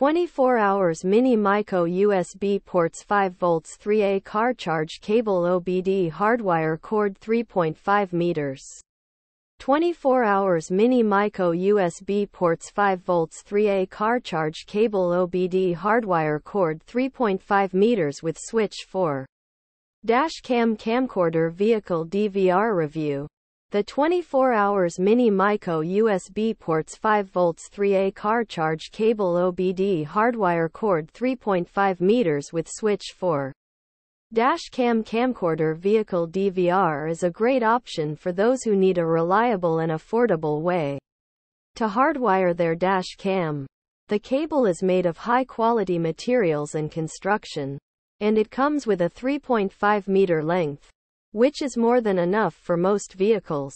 24 Hours Mini Mico USB ports 5 volts 3A car charge cable OBD hardwire cord 3.5 meters. 24 Hours Mini Mico USB ports 5 volts 3A car charge cable OBD hardwire cord 3.5 meters with switch 4. Dash cam camcorder vehicle DVR review. The 24 Hours Mini Mico USB ports 5 volts 3A car charge cable OBD hardwire cord 3.5 meters with switch 4. Dash cam camcorder vehicle DVR is a great option for those who need a reliable and affordable way to hardwire their dash cam. The cable is made of high-quality materials and construction, and it comes with a 3.5 meter length, which is more than enough for most vehicles.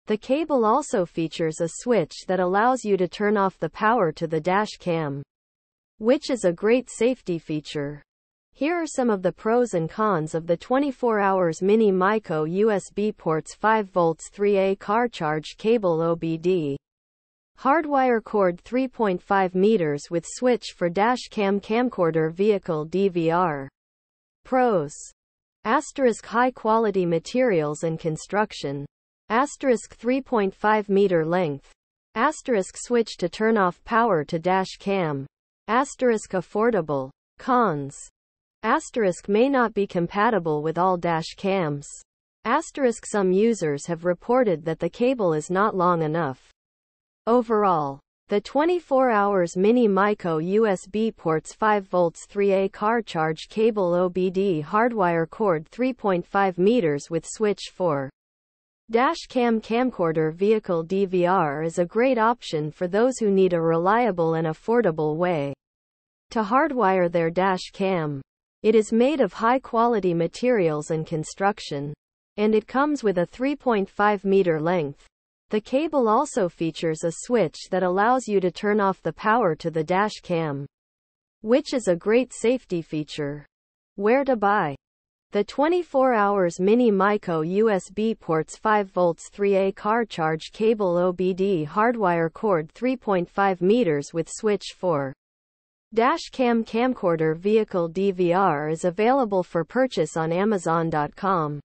The cable also features a switch that allows you to turn off the power to the dash cam, which is a great safety feature. Here are some of the pros and cons of the 24 Hours Mini Mico USB ports 5 volts 3A car charge cable OBD hardwire cord 3.5 meters with switch for dash cam camcorder vehicle DVR. Pros. High quality materials and construction. 3.5 meter length. Switch to turn off power to dash cam. Affordable. Cons. May not be compatible with all dash cams. Some users have reported that the cable is not long enough. Overall, the 24 Hours Mini Mico USB ports 5 volts 3A car charge cable OBD hardwire cord 3.5 meters with switch 4. Dash cam camcorder vehicle DVR is a great option for those who need a reliable and affordable way to hardwire their dash cam. It is made of high-quality materials and construction, and it comes with a 3.5 meter length. The cable also features a switch that allows you to turn off the power to the dash cam, which is a great safety feature. Where to buy? The 24 Hours Mini Mico USB ports 5 volts 3A car charge cable OBD hardwire cord 3.5 meters with switch 4. Dash cam camcorder vehicle DVR is available for purchase on Amazon.com.